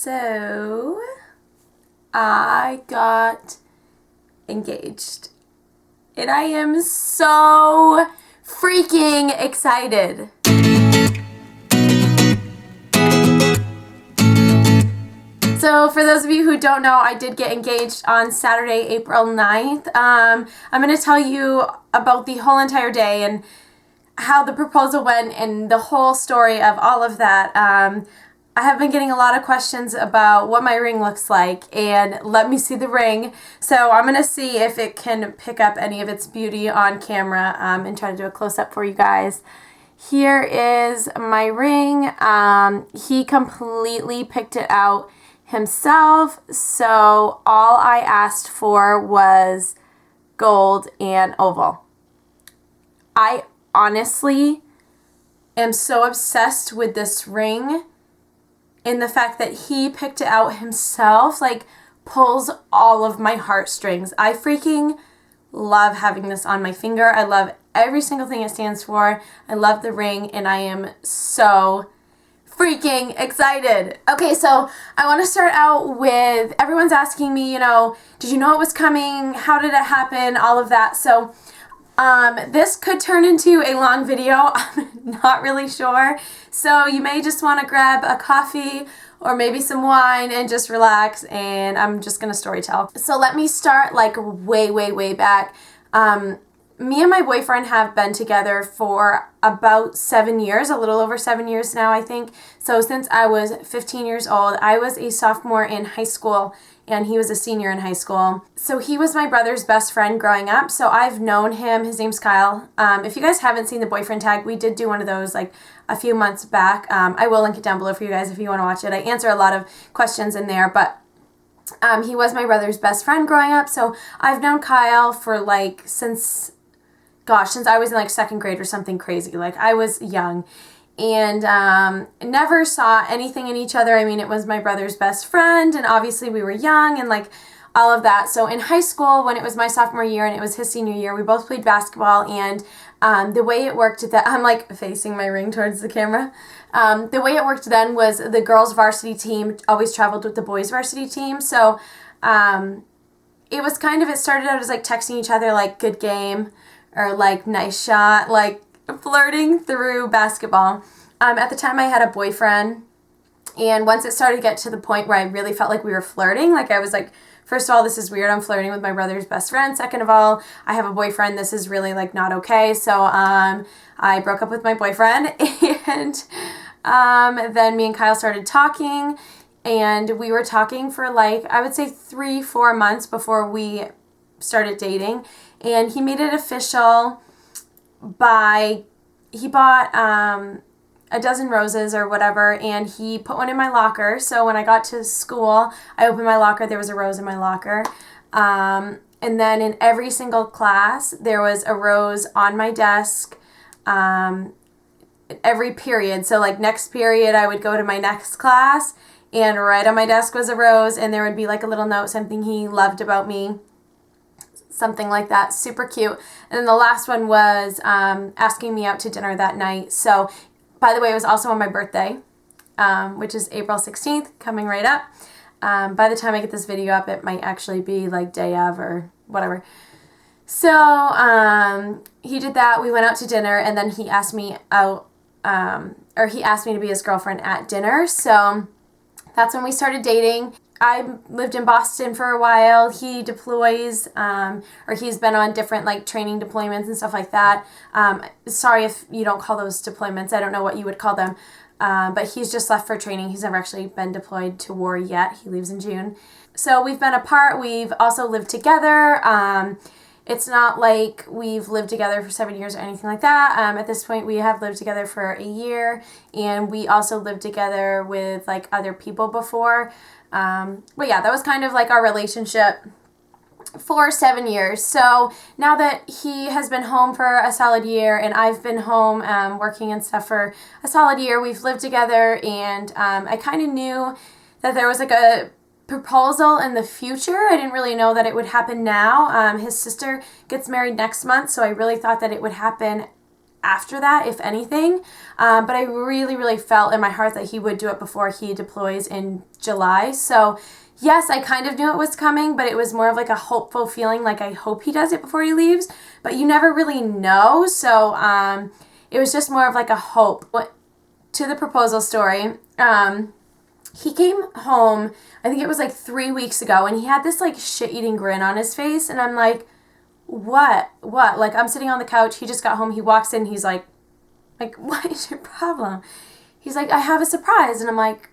So, I got engaged. And I am so freaking excited. So for those of you who don't know, I did get engaged on Saturday, April 9th. I'm going to tell you about the whole entire day and how the proposal went and the whole story of all of that. I have been getting a lot of questions about what my ring looks like, and let me see the ring. So I'm going to see if it can pick up any of its beauty on camera and try to do a close-up for you guys. Here is my ring. He completely picked it out himself, so all I asked for was gold and oval. I honestly am so obsessed with this ring. And the fact that he picked it out himself, like, pulls all of my heartstrings. I freaking love having this on my finger. I love every single thing it stands for. I love the ring, and I am so freaking excited. Okay, so I want to start out with, everyone's asking me, did you know it was coming? How did it happen? All of that. So this could turn into a long video. I'm not really sure. So you may just want to grab a coffee or maybe some wine and just relax, and I'm just going to story tell. So let me start like way back. Me and my boyfriend have been together for about 7 years, a little over 7 years now, I think. So since I was 15 years old, I was a sophomore in high school and he was a senior in high school. So he was my brother's best friend growing up. So I've known him. His name's Kyle. If you guys haven't seen the boyfriend tag, we did do one of those like a few months back. I will link it down below for you guys if you want to watch it. I answer a lot of questions in there, but he was my brother's best friend growing up. So I've known Kyle for like since I was in like second grade or something crazy. Like I was young. And never saw anything in each other. I mean, it was my brother's best friend, and obviously we were young and like all of that. So in high school, when it was my sophomore year and it was his senior year, we both played basketball, and the way it worked I'm like facing my ring towards the camera. The way it worked then was the girls' varsity team always traveled with the boys' varsity team. So it was it started out as like texting each other like good game or like nice shot, like flirting through basketball. At the time I had a boyfriend, and once it started to get to the point where I really felt like we were flirting, like I was like, first of all, this is weird, I'm flirting with my brother's best friend. Second of all, I have a boyfriend, this is really like not okay. So I broke up with my boyfriend, and then me and Kyle started talking, and we were talking for like, I would say 3-4 months before we started dating. And he made it official he bought a dozen roses or whatever, and he put one in my locker. So when I got to school, I opened my locker, there was a rose in my locker. And then in every single class, there was a rose on my desk, every period. So like next period, I would go to my next class, and right on my desk was a rose, and there would be like a little note, something he loved about me. Something like that. Super cute. And then the last one was asking me out to dinner that night. So, by the way, it was also on my birthday, which is April 16th, coming right up. By the time I get this video up, it might actually be like day of or whatever. So, he did that. We went out to dinner, and then he asked me out, or he asked me to be his girlfriend at dinner. So, that's when we started dating. I lived in Boston for a while. He deploys, or he's been on different like training deployments and stuff like that. Sorry if you don't call those deployments. I don't know what you would call them. But he's just left for training. He's never actually been deployed to war yet. He leaves in June. So we've been apart. We've also lived together. It's not like we've lived together for 7 years or anything like that. At this point, we have lived together for a year, and we also lived together with like other people before. But yeah, that was kind of like our relationship for 7 years. So now that he has been home for a solid year and I've been home working and stuff for a solid year, we've lived together, and I kind of knew that there was like a proposal in the future. I didn't really know that it would happen now. His sister gets married next month, so I really thought that it would happen after that, if anything. But I really, really felt in my heart that he would do it before he deploys in July. So yes, I kind of knew it was coming, but it was more of like a hopeful feeling, like I hope he does it before he leaves, but you never really know. So it was just more of like a hope. But to the proposal story, he came home, I think it was like 3 weeks ago, and he had this like shit-eating grin on his face, and I'm like, what? Like, I'm sitting on the couch, he just got home, he walks in, he's like, what is your problem? He's like, I have a surprise. And I'm like,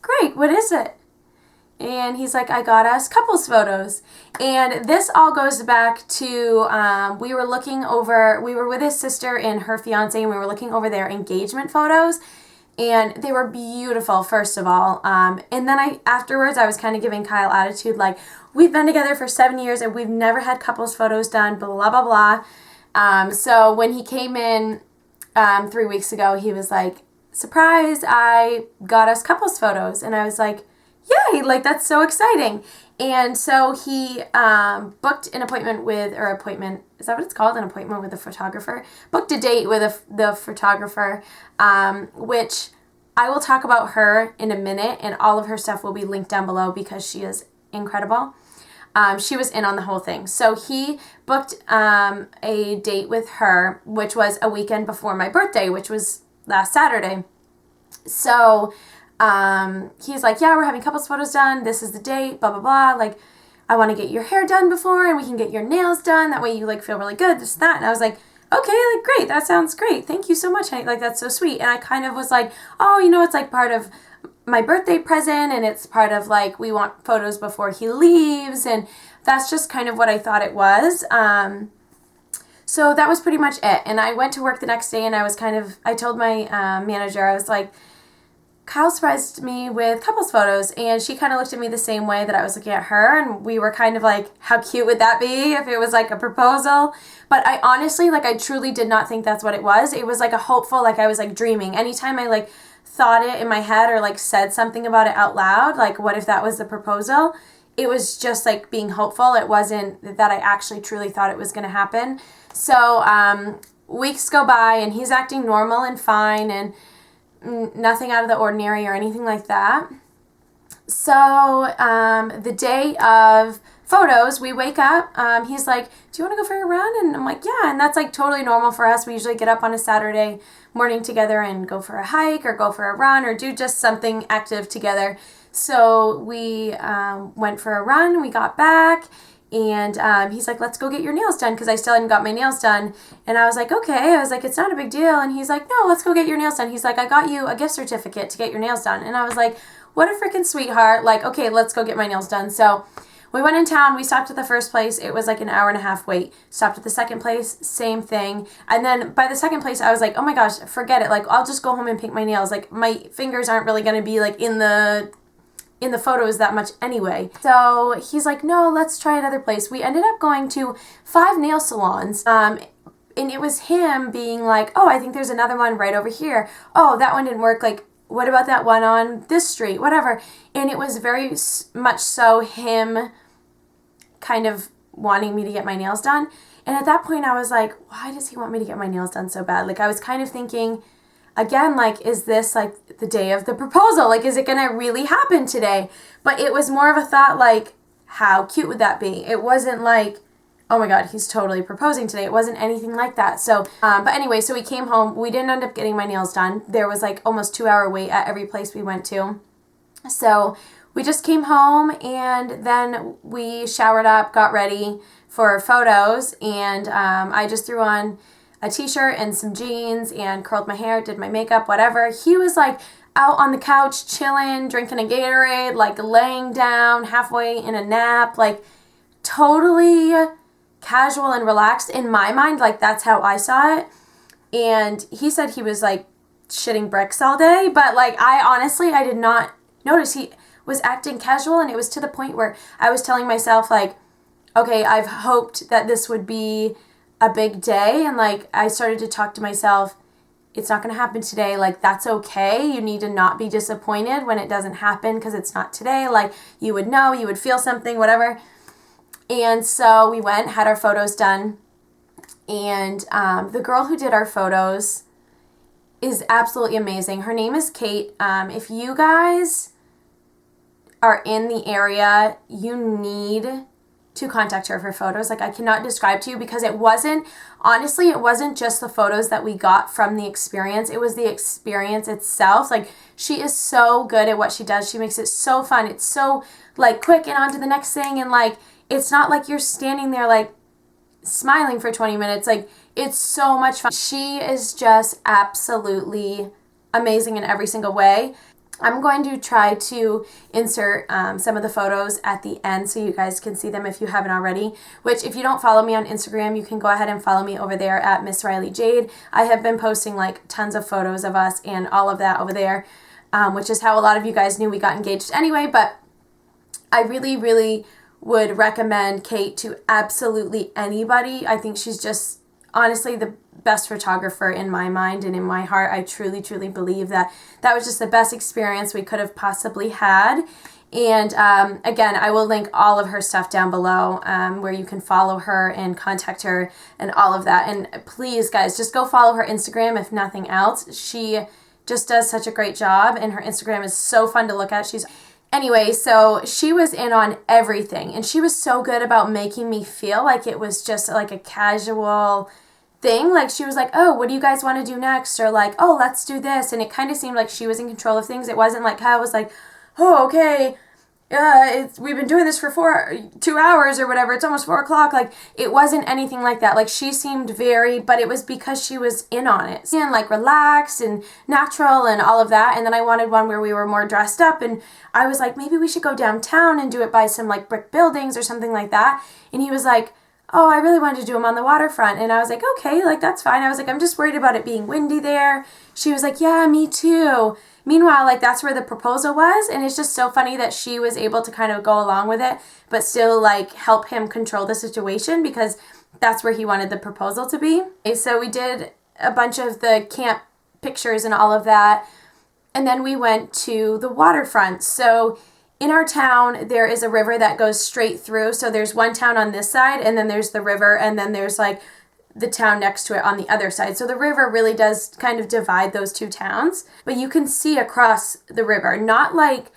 great, what is it? And he's like, I got us couples photos. And this all goes back to, we were with his sister and her fiance, and we were looking over their engagement photos. And they were beautiful, first of all. And then afterwards, I was kind of giving Kyle attitude, like, we've been together for 7 years and we've never had couples photos done, blah, blah, blah. So when he came in 3 weeks ago, he was like, surprise, I got us couples photos. And I was like, yay, like, that's so exciting. And so he booked an appointment is that what it's called? An appointment with a photographer? Booked a date with the photographer, which I will talk about her in a minute, and all of her stuff will be linked down below because she is incredible. She was in on the whole thing. So he booked a date with her, which was a weekend before my birthday, which was last Saturday. So he's like, yeah, we're having couples photos done. This is the date, blah, blah, blah. Like, I want to get your hair done before, and we can get your nails done. That way you like feel really good, this, that. And I was like, okay, like, great. That sounds great. Thank you so much, honey. Like, that's so sweet. And I kind of was like, oh, it's like part of my birthday present, and it's part of like, we want photos before he leaves. And that's just kind of what I thought it was. So that was pretty much it. And I went to work the next day, and I told my manager, I was like, Kyle surprised me with couples photos, and she kind of looked at me the same way that I was looking at her, and we were kind of like, how cute would that be if it was like a proposal? But I honestly, like, I truly did not think that's what it was. It was like a hopeful, like, I was like dreaming. Anytime I like thought it in my head or like said something about it out loud, like, what if that was the proposal? It was just like being hopeful. It wasn't that I actually truly thought it was going to happen. So weeks go by, and he's acting normal and fine, and nothing out of the ordinary or anything like that. So the day of photos, we wake up, he's like, do you want to go for a run? And I'm like, yeah. And that's like totally normal for us. We usually get up on a Saturday morning together and go for a hike or go for a run or do just something active together. So we went for a run, we got back, and he's like, let's go get your nails done, because I still hadn't got my nails done. And I was like, okay. I was like, it's not a big deal. And he's like, no, let's go get your nails done. He's like, I got you a gift certificate to get your nails done. And I was like, what a freaking sweetheart. Like, okay, let's go get my nails done. So we went in town. We stopped at the first place. It was like an hour and a half wait. Stopped at the second place, same thing. And then by the second place, I was like, oh my gosh, forget it. Like, I'll just go home and paint my nails. Like, my fingers aren't really going to be like in the photos that much anyway. So he's like, no, let's try another place. We ended up going to 5 nail salons. And it was him being like, oh, I think there's another one right over here. Oh, that one didn't work. Like, what about that one on this street? Whatever. And it was very much so him kind of wanting me to get my nails done. And at that point I was like, why does he want me to get my nails done so bad? Like, I was kind of thinking, again, like, is this like the day of the proposal? Like, is it going to really happen today? But it was more of a thought like, how cute would that be? It wasn't like, oh my God, he's totally proposing today. It wasn't anything like that. So, but anyway, so we came home. We didn't end up getting my nails done. There was like almost 2-hour wait at every place we went to. So we just came home, and then we showered up, got ready for photos, and I just threw on a t-shirt and some jeans and curled my hair, did my makeup, whatever. He was like out on the couch chilling, drinking a Gatorade, like laying down halfway in a nap, like totally casual and relaxed in my mind. Like, that's how I saw it. And he said he was like shitting bricks all day, but like, I did not notice. He was acting casual, and it was to the point where I was telling myself like, okay, I've hoped that this would be a big day, and like, I started to talk to myself, it's not going to happen today. Like, that's okay. You need to not be disappointed when it doesn't happen, because it's not today. Like, you would know, you would feel something, whatever. And so we went, had our photos done, And the girl who did our photos is absolutely amazing. Her name is CAIT. If you guys are in the area, you need to contact her for photos. Like, I cannot describe to you, because it wasn't just the photos that we got from the experience. It was the experience itself. Like, she is so good at what she does. She makes it so fun. It's so, like, quick and on to the next thing. And, like, it's not like you're standing there, like, smiling for 20 minutes. Like, it's so much fun. She is just absolutely amazing in every single way. I'm going to try to insert some of the photos at the end so you guys can see them if you haven't already, which if you don't follow me on Instagram, you can go ahead and follow me over there at Miss Rylee Jade. I have been posting like tons of photos of us and all of that over there, which is how a lot of you guys knew we got engaged anyway, but I really, really would recommend CAIT to absolutely anybody. I think she's just honestly the best photographer in my mind and in my heart. I truly, truly believe that that was just the best experience we could have possibly had. And again, I will link all of her stuff down below where you can follow her and contact her and all of that. And please, guys, just go follow her Instagram if nothing else. She just does such a great job, and her Instagram is so fun to look at. Anyway, so she was in on everything, and she was so good about making me feel like it was just like a casual thing. Like, she was like, oh, what do you guys want to do next? Or like, oh, let's do this. And it kind of seemed like she was in control of things. It wasn't like I was like, oh, okay, we've been doing this for 2 hours or whatever. It's almost 4 o'clock. Like, it wasn't anything like that. Like, she seemed but it was because she was in on it and like relaxed and natural and all of that. And then I wanted one where we were more dressed up, and I was like, maybe we should go downtown and do it by some like brick buildings or something like that. And he was like, oh, I really wanted to do them on the waterfront. And I was like, okay, like, that's fine. I was like, I'm just worried about it being windy there. She was like, yeah, me too. Meanwhile, like, that's where the proposal was. And it's just so funny that she was able to kind of go along with it, but still like help him control the situation, because that's where he wanted the proposal to be. Okay, so we did a bunch of the camp pictures and all of that. And then we went to the waterfront. So in our town, there is a river that goes straight through. So there's one town on this side, and then there's the river, and then there's like the town next to it on the other side. So the river really does kind of divide those two towns, but you can see across the river. Not like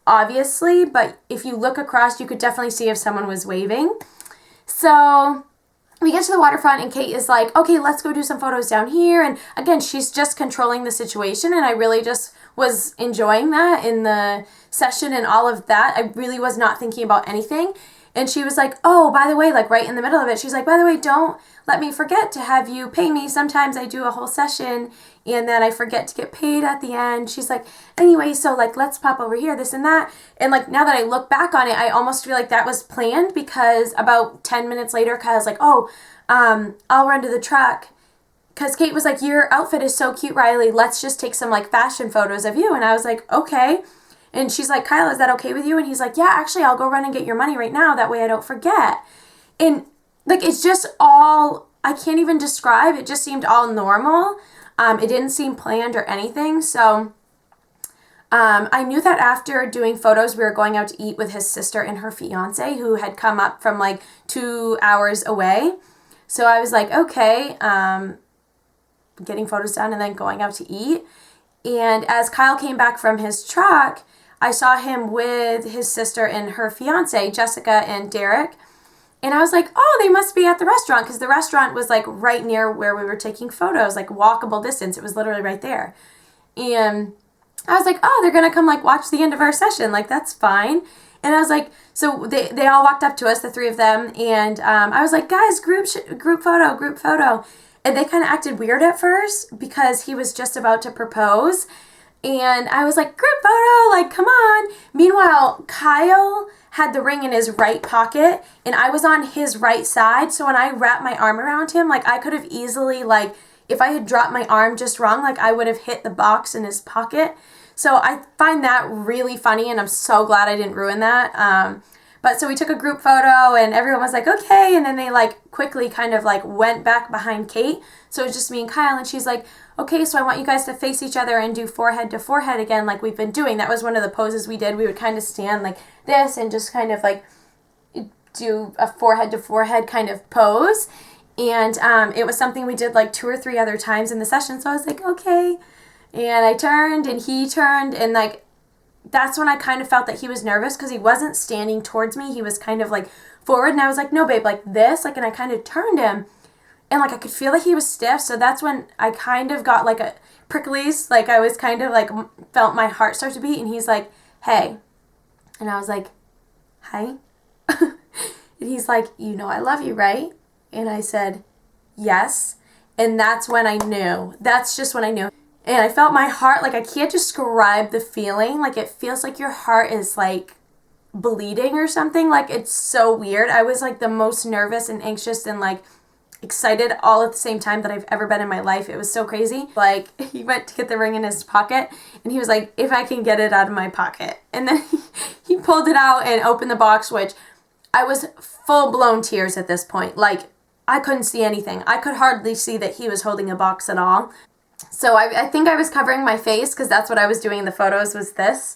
obviously, but if you look across, you could definitely see if someone was waving. So we get to the waterfront, and CAIT is like, okay, let's go do some photos down here. And again, she's just controlling the situation, and I really just was enjoying that in the session and all of that. I really was not thinking about anything. And she was like, oh, by the way, like right in the middle of it, she's like, by the way, don't let me forget to have you pay me. Sometimes I do a whole session and then I forget to get paid at the end. She's like, anyway, so like, let's pop over here, this and that. And like, now that I look back on it, I almost feel like that was planned, because about 10 minutes later, Kyle's like, oh, I'll run to the truck. Because CAIT was like, your outfit is so cute, Rylee. Let's just take some like fashion photos of you. And I was like, okay. And she's like, Kyle, is that okay with you? And he's like, yeah, actually, I'll go run and get your money right now. That way I don't forget. And like, it's just all, I can't even describe. It just seemed all normal. It didn't seem planned or anything. So I knew that after doing photos, we were going out to eat with his sister and her fiance, who had come up from like 2 hours away. So I was like, okay, getting photos done and then going out to eat. And as Kyle came back from his truck, I saw him with his sister and her fiance, Jessica and Derek. And I was like, oh, they must be at the restaurant, because the restaurant was like right near where we were taking photos, like walkable distance. It was literally right there. And I was like, oh, they're going to come like watch the end of our session. Like, that's fine. And I was like, so they all walked up to us, the three of them. And I was like, guys, group photo. And they kind of acted weird at first, because he was just about to propose. And I was like, group photo, like, come on. Meanwhile, Kyle had the ring in his right pocket, and I was on his right side. So when I wrapped my arm around him, like, I could have easily, like, if I had dropped my arm just wrong, like, I would have hit the box in his pocket. So I find that really funny, and I'm so glad I didn't ruin that. But so we took a group photo, and everyone was like, okay. And then they like quickly kind of like went back behind CAIT. So it was just me and Kyle, and she's like, okay, so I want you guys to face each other and do forehead to forehead again, like we've been doing. That was one of the poses we did. We would kind of stand like this and just kind of like do a forehead to forehead kind of pose. And it was something we did like 2 or 3 other times in the session. So I was like, okay. And I turned and he turned, and like that's when I kind of felt that he was nervous because he wasn't standing towards me. He was kind of like forward, and I was like, no, babe, like this. Like, and I kind of turned him, and like I could feel that he was stiff. So that's when I kind of got like a pricklies. Like I was kind of like felt my heart start to beat, and he's like, hey. And I was like, hi. And he's like, you know I love you, right? And I said, yes. And that's when I knew. That's just when I knew. And I felt my heart, like I can't describe the feeling. Like it feels like your heart is like bleeding or something. Like it's so weird. I was like the most nervous and anxious and like excited all at the same time that I've ever been in my life. It was so crazy. Like he went to get the ring in his pocket, and he was like, if I can get it out of my pocket. And then he pulled it out and opened the box, which I was full blown tears at this point. Like I couldn't see anything. I could hardly see that he was holding a box at all. So I think I was covering my face because that's what I was doing in the photos, was this.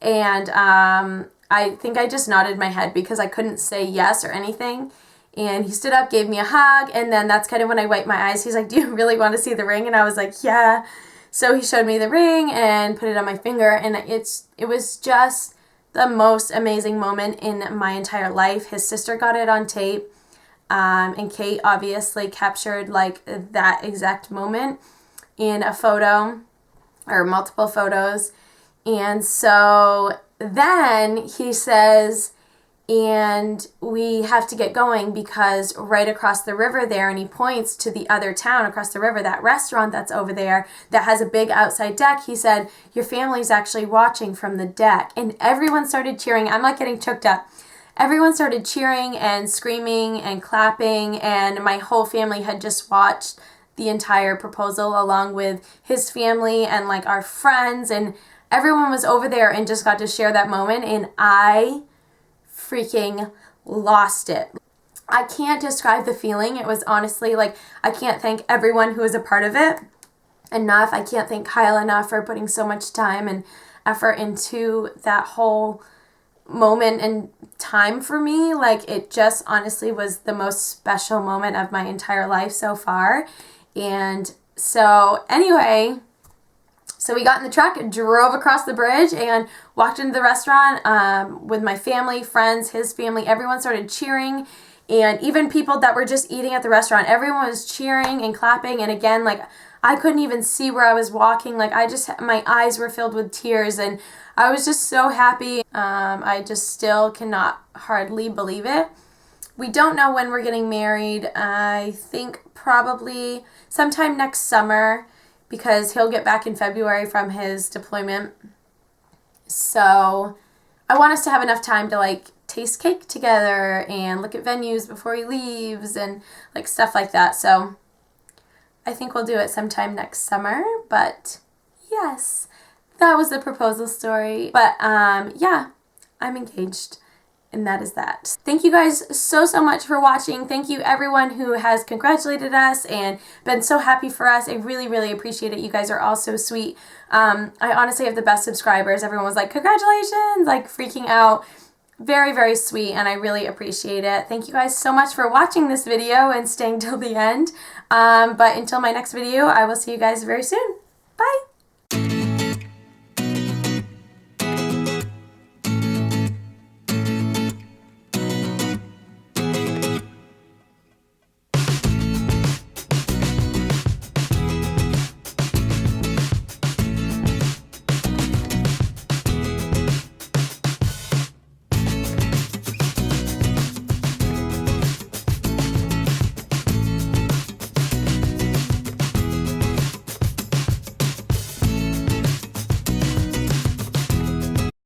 And I think I just nodded my head because I couldn't say yes or anything. And he stood up, gave me a hug, and then that's kind of when I wiped my eyes. He's like, do you really want to see the ring? And I was like, yeah. So he showed me the ring and put it on my finger, and it was just the most amazing moment in my entire life. His sister got it on tape, and Kate obviously captured like that exact moment in a photo or multiple photos. And so then he says, and we have to get going because right across the river there, and he points to the other town across the river, that restaurant that's over there that has a big outside deck. He said, your family's actually watching from the deck. And everyone started cheering. I'm not getting choked up. Everyone started cheering and screaming and clapping, and my whole family had just watched the entire proposal along with his family and like our friends, and everyone was over there and just got to share that moment, and I freaking lost it. I can't describe the feeling. It was honestly like, I can't thank everyone who was a part of it enough. I can't thank Kyle enough for putting so much time and effort into that whole moment and time for me. Like it just honestly was the most special moment of my entire life so far. And so anyway, so we got in the truck, drove across the bridge, and walked into the restaurant with my family, friends, his family. Everyone started cheering, and even people that were just eating at the restaurant, everyone was cheering and clapping. And again, like I couldn't even see where I was walking. Like my eyes were filled with tears, and I was just so happy. I just still cannot hardly believe it. We don't know when we're getting married. I think probably sometime next summer, because he'll get back in February from his deployment. So I want us to have enough time to like taste cake together and look at venues before he leaves and like stuff like that. So I think we'll do it sometime next summer. But yes, that was the proposal story. But yeah, I'm engaged. And that is that. Thank you guys so much for watching. Thank you everyone who has congratulated us and been so happy for us. I really appreciate it. You guys are all so sweet. I honestly have the best subscribers. Everyone was like, congratulations, like freaking out. Very sweet, and I really appreciate it. Thank you guys so much for watching this video and staying till the end. But until my next video, I will see you guys very soon.